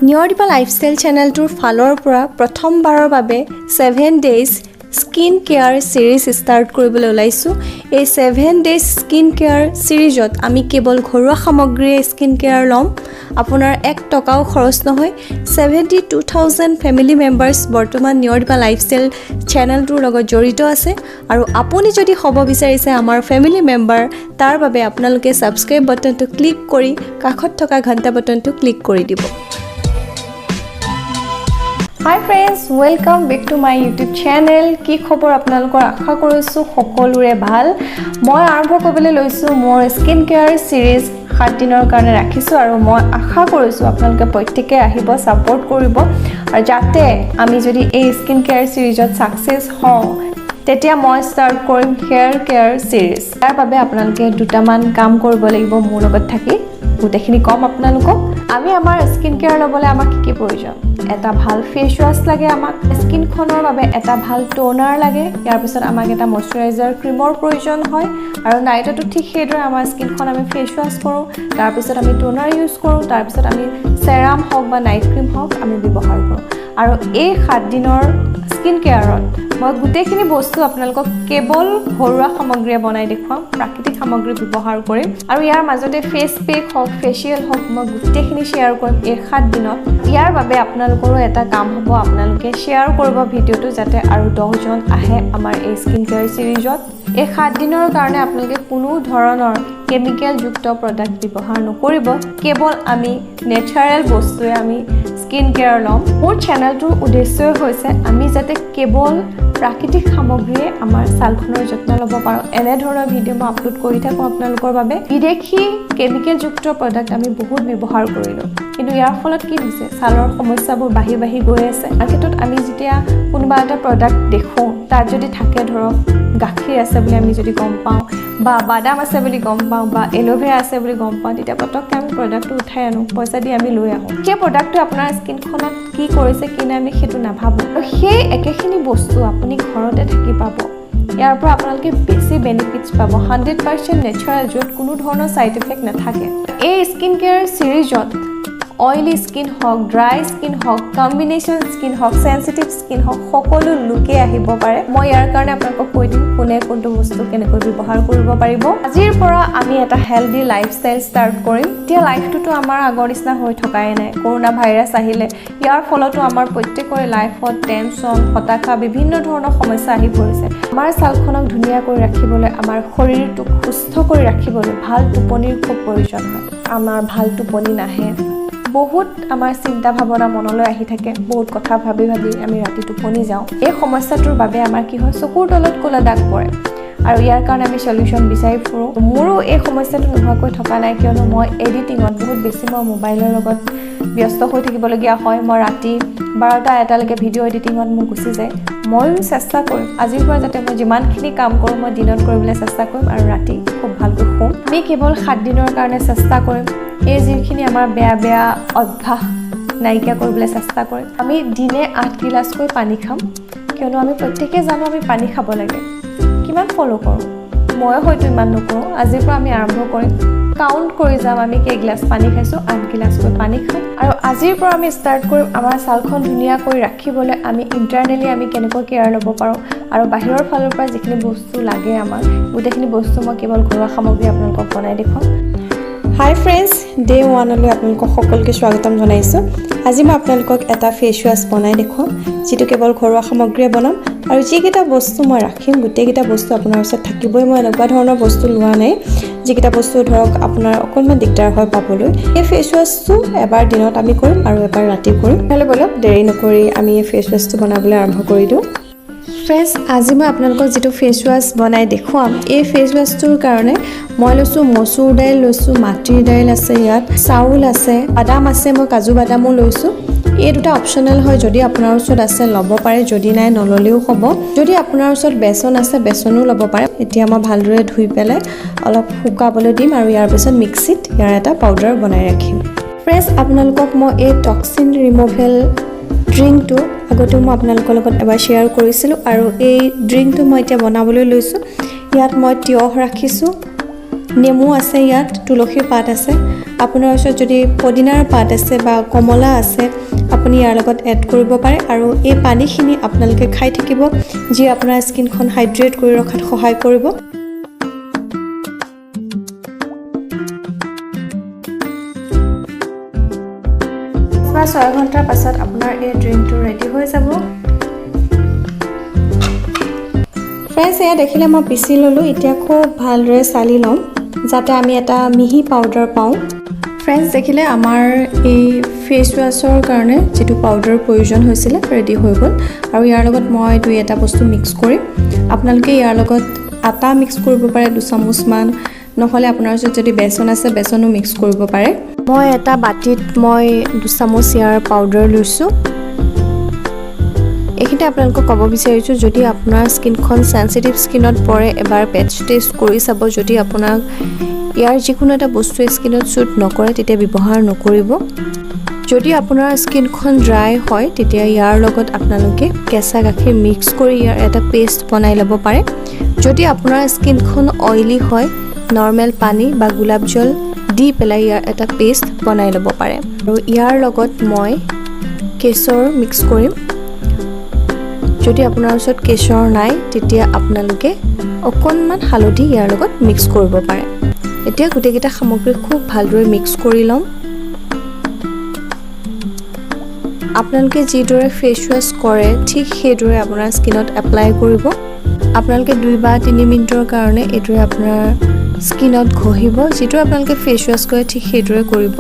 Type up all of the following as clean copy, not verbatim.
নিয়ৰদীপা lifestyle চেনেলটোৰ ফালৰ পৰা প্ৰথমবাৰৰ বাবে 7 days স্কিন কেয়াৰ সিৰিজ ষ্টাৰ্ট কৰিবলৈ ওলাইছো। এই 7 days স্কিন কেয়াৰ সিৰিজত আমি কেৱল ঘৰুৱা সামগ্ৰীয়ে স্কিন কেয়াৰ ল'ম। আপোনাৰ 1 টকাও খৰচ নহয়। 72,000 ফেমিলি মেম্বাৰ্স বৰ্তমান নিয়ৰদীপা লাইফষ্টাইল চেনেলটোৰ লগত জড়িত আছে আৰু আপুনি যদি হ'ব বিচাৰিছে আমাৰ ফেমিলি মেম্বাৰ তাৰ বাবে আপোনালোকে সাবস্ক্ৰাইব বাটনটো ক্লিক কৰি কাষত থকা ঘণ্টা বাটনটো ক্লিক কৰি দিব। Hi friends, welcome back to my YouTube channel. কি খবৰ আপোনালোকৰ আশা কৰিছো সকলোৰে ভাল। মই আৰম্ভ কৰিবলৈ লৈছো মোৰ স্কিন কেয়াৰ সিৰিজ 7 দিনৰ কাৰণে ৰাখিছো আৰু মই আশা কৰিছো আপোনালোকে প্ৰত্যেককে আহিব সাপোৰ্ট কৰিব আৰু যাতে আমি যদি এই স্কিন কেয়াৰ সিৰিজত সাকসেস হওঁ তেতিয়া মই ষ্টাৰ্ট কৰিম হেয়াৰ কেয়াৰ সিৰিজ। তাৰ বাবে আপোনালোকে দুটামান কাম কৰিব লাগিব মোৰ লগত থাকি গোটেইখিনি কম আপোনালোকক। আমি আমাৰ স্কিন কেয়াৰ লবলৈ আমাক কি প্ৰয়োজন? এটা ভাল ফেস ওয়াশ লাগে, আমাক স্কিনখনৰ বাবে এটা ভাল টোনাৰ লাগে, ইয়াৰ পিছত আমাক এটা ময়শ্চাৰাইজাৰ ক্ৰীমৰ প্ৰয়োজন হয় আৰু নাইটতো ঠিক সেইদৰে আমাৰ স্কিনখন আমি ফেস ওয়াশ কৰো, তাৰ পিছত আমি টোনাৰ ইউজ কৰো, তাৰ পিছত আমি সেৰাম হওক বা নাইট ক্ৰীম হওক আমি ব্যৱহাৰ কৰো। আৰু এই 7 দিনৰ স্কিন কেয়াৰত মই গোটেইখিনি বস্তু আপোনালোকক কেৱল ঘৰুৱা সামগ্ৰীয়ে বনাই দেখুৱাম, প্ৰাকৃতিক সামগ্ৰী ব্যৱহাৰ কৰিম আৰু ইয়াৰ মাজতে ফেস পেক হওক ফেচিয়েল হওক মই গোটেইখিনি শ্বেয়াৰ কৰিম এই 7 দিনত। ইয়াৰ বাবে আপোনালোকৰো এটা কাম হ'ব, আপোনালোকে শ্বেয়াৰ কৰিব ভিডিঅ'টো যাতে আৰু 10 জন আহে আমাৰ এই স্কিন কেয়াৰ সিৰিজত। এই 7 দিনৰ কাৰণে আপোনালোকে কোনো ধৰণৰ কেমিকেল যুক্ত প্ৰডাক্ট ব্যৱহাৰ নকৰিব, কেৱল আমি নেচাৰেল বস্তুৱে আমি স্কিন কেয়াৰ ল'ম। মোৰ চেনেলটোৰ উদ্দেশ্যই হৈছে আমি যাতে কেৱল প্ৰাকৃতিক সামগ্ৰীয়ে আমাৰ ছালখনৰ যত্ন ল'ব পাৰোঁ। এনে ধৰণৰ ভিডিঅ' মই আপলোড কৰি থাকোঁ আপোনালোকৰ বাবে। বিদেশী কেমিকেল যুক্ত প্ৰডাক্ট আমি বহুত ব্যৱহাৰ কৰিলোঁ, কিন্তু ইয়াৰ ফলত কি হৈছে ছালৰ সমস্যাবোৰ বাঢ়ি বাঢ়ি গৈ আছে। মাৰ্কেটত আমি যেতিয়া কোনোবা এটা প্ৰডাক্ট দেখোঁ তাত যদি থাকে ধৰক গাখীৰ আছে বুলি আমি যদি গম পাওঁ বা বাদাম আছে বুলি গম পাওঁ বা এল'ভেৰা আছে বুলি গম পাওঁ, তেতিয়া পটককৈ আমি প্ৰডাক্টটো উঠাই আনো, পইচা দি আমি লৈ আহোঁ। সেই প্ৰডাক্টটো আপোনাৰ স্কিনখনত কি কৰিছে কি নাই আমি সেইটো নাভাবোঁ আৰু সেই একেখিনি বস্তু আপুনি ঘৰতে থাকি পাব। ইয়াৰ পৰা আপোনালোকে বেছি বেনিফিটছ পাব, 100% নেচাৰেল, য'ত কোনো ধৰণৰ ছাইড ইফেক্ট নাথাকে। এই স্কিন কেয়াৰ সিৰিজত অইলি স্কিন হওক, ড্ৰাই স্কিন হওক, কম্বিনেশ্যন স্কিন হওক, সেন্সিটিভ স্কিন হওক, সকলো লোকে আহিব পাৰে। মই ইয়াৰ কাৰণে আপোনালোকক কৈ দিম কোনে কোনটো বস্তু কেনেকৈ ব্যৱহাৰ কৰিব পাৰিব। আজিৰ পৰা আমি এটা হেলদি লাইফষ্টাইল ষ্টাৰ্ট কৰিম। এতিয়া লাইফটোতো আমাৰ আগৰ নিচিনা হৈ থকাই নাই, কৰোণা ভাইৰাছ আহিলে ইয়াৰ ফলতো আমাৰ প্ৰত্যেকৰে লাইফত টেনশ্যন, হতাশা, বিভিন্ন ধৰণৰ সমস্যা আহি পৰিছে। আমাৰ ছালখনক ধুনীয়া কৰি ৰাখিবলৈ, আমাৰ শৰীৰটোক সুস্থ কৰি ৰাখিবলৈ ভাল টোপনিৰ খুব প্ৰয়োজন হয়। আমাৰ ভাল টোপনি নাহে, বহুত আমাৰ চিন্তা ভাৱনা মনলৈ আহি থাকে, বহুত কথা ভাবি ভাবি আমি ৰাতি টোপনি যাওঁ। এই সমস্যাটোৰ বাবে আমাৰ কি হয়, চকুৰ তলত ক'লা দাগ পৰে আৰু ইয়াৰ কাৰণে আমি সলিউশ্যন বিচাৰি ফুৰোঁ। মোৰো এই সমস্যাটো নোহোৱাকৈ থকা নাই, কিয়নো মই এডিটিঙত বহুত বেছি মই মোবাইলৰ লগত ব্যস্ত হৈ থাকিবলগীয়া হয়। মই ৰাতি 12টা-1টালৈকে ভিডিঅ' এডিটিঙত মোৰ গুচি যায়। ময়ো চেষ্টা কৰিম আজিৰ পৰা যাতে মই যিমানখিনি কাম কৰোঁ মই দিনত কৰিবলৈ চেষ্টা কৰিম আৰু ৰাতি খুব ভালকৈ শুম। আমি কেৱল 7 দিনৰ কাৰণে চেষ্টা কৰিম এই যিখিনি আমাৰ বেয়া বেয়া অভ্যাস নাইকিয়া কৰিবলৈ চেষ্টা কৰিম। আমি দিনে 8 গিলাচকৈ পানী খাম, কিয়নো আমি প্ৰত্যেকে জানো আমি পানী খাব লাগে। কিমান ফ'ল' কৰোঁ? মই হয়তো ইমান নকৰোঁ। আজিৰ পৰা আমি আৰম্ভ কৰিম, কাউণ্ট কৰি যাম আমি কেইগিলাচ পানী খাইছোঁ, 8 গিলাচকৈ পানী খাম। আৰু আজিৰ পৰা আমি ষ্টাৰ্ট কৰিম আমাৰ ছালখন ধুনীয়াকৈ ৰাখিবলৈ আমি ইণ্টাৰনেলি আমি কেনেকৈ কেয়াৰ ল'ব পাৰোঁ আৰু বাহিৰৰ ফালৰ পৰা যিখিনি বস্তু লাগে আমাক গোটেইখিনি বস্তু মই কেৱল ঘৰুৱা সামগ্ৰী আপোনালোকক বনাই দেখুৱাম। হাই ফ্ৰেণ্ডছ, ডে 1লৈ আপোনালোকক সকলোকে স্বাগতম জনাইছোঁ। আজি মই আপোনালোকক এটা ফেচ ৱাছ বনাই দেখুৱাম, যিটো কেৱল ঘৰুৱা সামগ্ৰীয়ে বনাম আৰু যিকেইটা বস্তু মই ৰাখিম গোটেইকেইটা বস্তু আপোনাৰ ওচৰত থাকিবই। মই এনেকুৱা ধৰণৰ বস্তু লোৱা নাই যিকেইটা বস্তু ধৰক আপোনাৰ অকণমান দিগদাৰ হয় পাবলৈ। এই ফেচ ৱাছটো এবাৰ দিনত আমি কৰিম আৰু এবাৰ ৰাতি কৰিম। নহ'লে বলক দেৰি নকৰি আমি এই ফেচ ৱাছটো বনাবলৈ আৰম্ভ কৰি দিওঁ। ফ্ৰেণ্ডছ, আজি মই আপোনালোকক যিটো ফেচ ৱাছ বনাই দেখুৱাম, এই ফেচ ৱাছটোৰ কাৰণে মই লৈছোঁ মচুৰ দাইল, লৈছোঁ মাটিৰ দাইল আছে, ইয়াত চাউল আছে, বাদাম আছে, মই কাজু বাদামো লৈছোঁ। এই দুটা অপশ্যনেল হয়, যদি আপোনাৰ ওচৰত আছে ল'ব পাৰে, যদি নাই নল'লেও হ'ব। যদি আপোনাৰ ওচৰত বেচন আছে বেচনো ল'ব পাৰে। এতিয়া মই ভালদৰে ধুই পেলাই অলপ শুকাবলৈ দিম আৰু ইয়াৰ পিছত মিক্সিত ইয়াৰ এটা পাউডাৰ বনাই ৰাখিম। ফ্ৰেণ্ডছ, আপোনালোকক মই এই টক্সিন ৰিমুভেল ড্ৰিংকটো আগতেও মই আপোনালোকৰ লগত এবাৰ শ্বেয়াৰ কৰিছিলোঁ আৰু এই ড্ৰিংকটো মই এতিয়া বনাবলৈ লৈছোঁ। ইয়াত মই তিয়ঁহ ৰাখিছোঁ, নেমু আছে, ইয়াত তুলসীৰ পাত আছে, আপোনাৰ ওচৰত যদি পদিনাৰ পাত আছে বা কমলা আছে আপুনি ইয়াৰ লগত এড কৰিব পাৰে আৰু এই পানীখিনি আপোনালোকে খাই থাকিব যি আপোনাৰ স্কিনখন হাইড্ৰেট কৰি ৰখাত সহায় কৰিব। 6 ঘণ্টাৰ পাছত আপোনাৰ এই ড্ৰিংকটো ৰেডি হৈ যাব। ফ্ৰেণ্ডছ, এয়া দেখিলে মই পিচি ল'লোঁ। এতিয়া খুব ভালদৰে চালি ল'ম যাতে আমি এটা মিহি পাউডাৰ পাওঁ। ফ্ৰেণ্ডছ, দেখিলে আমাৰ এই ফেচ ৱাছৰ কাৰণে যিটো পাউডাৰৰ প্ৰয়োজন হৈছিলে ৰেডি হৈ গ'ল আৰু ইয়াৰ লগত মই 2-এটা বস্তু মিক্স কৰিম। আপোনালোকে ইয়াৰ লগত আটা মিক্স কৰিব পাৰে 2 চামুচমান, নহ'লে আপোনাৰ ওচৰত যদি বেচন আছে বেচনো মিক্স কৰিব পাৰে। মই এটা বাটিত 2 চামুচ ইয়াৰ পাউডাৰ লৈছোঁ। এইখিনিতে আপোনালোকক ক'ব বিচাৰিছোঁ যদি আপোনাৰ স্কিনখন চেঞ্চিটিভ স্কিনত পৰে এবাৰ পেটচ টেষ্ট কৰি চাব। যদি আপোনাক ইয়াৰ যিকোনো এটা বস্তু স্কিনত শ্বুট নকৰে তেতিয়া ব্যৱহাৰ নকৰিব। যদি আপোনাৰ স্কিনখন ড্ৰাই হয় তেতিয়া ইয়াৰ লগত আপোনালোকে কেঁচা গাখীৰ মিক্স কৰি ইয়াৰ এটা পেষ্ট বনাই ল'ব পাৰে। যদি আপোনাৰ স্কিনখন অইলি হয় নৰ্মেল পানী বা গোলাপ জল দি পেলাই ইয়াৰ এটা পেষ্ট বনাই ল'ব পাৰে। আৰু ইয়াৰ লগত মই কেশৰ মিক্স কৰিম। যদি আপোনাৰ ওচৰত কেশৰ নাই তেতিয়া আপোনালোকে অকণমান হালধি ইয়াৰ লগত মিক্স কৰিব পাৰে। এতিয়া গোটেইকেইটা সামগ্ৰী খুব ভালদৰে মিক্স কৰি ল'ম। আপোনালোকে যিদৰে ফেচ ৱাছ কৰে ঠিক সেইদৰে আপোনাৰ স্কিনত এপ্লাই কৰিব। আপোনালোকে 2 বা 3 মিনিটৰ কাৰণে এইদৰে আপোনাৰ স্কিনত ঘঁহিব। যিদৰে আপোনালোকে ফেচ ৱাছ কৰে ঠিক সেইদৰে কৰিব।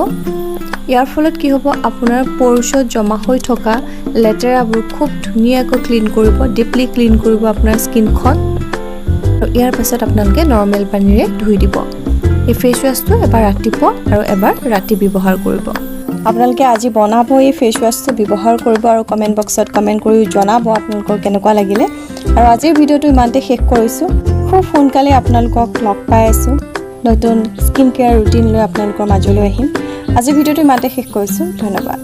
ইয়াৰ ফলত কি হ'ব, আপোনাৰ প'ৰ্ছত জমা হৈ থকা লেতেৰাবোৰ খুব ধুনীয়াকৈ ক্লিন কৰিব, ডিপলি ক্লিন কৰিব আপোনাৰ স্কিনখন। আৰু ইয়াৰ পাছত আপোনালোকে নৰ্মেল পানীৰে ধুই দিব। এই ফেচ ৱাছটো এবাৰ ৰাতিপুৱা আৰু এবাৰ ৰাতি ব্যৱহাৰ কৰিব। আপোনালোকে আজি বনাব এই ফেচ ৱাছটো ব্যৱহাৰ কৰিব আৰু কমেণ্ট বক্সত কমেণ্ট কৰি জনাব আপোনালোকৰ কেনেকুৱা লাগিলে। আৰু আজিৰ ভিডিঅ'টো ইমানতে শেষ কৰিছোঁ। খুব সোনকালে আপোনালোকক লগ পাই আছোঁ নতুন স্কিন কেয়াৰ ৰুটিন লৈ আপোনালোকৰ মাজলৈ আহিম। আজিৰ ভিডিঅ'টো ইমানতে শেষ কৰিছোঁ। ধন্যবাদ।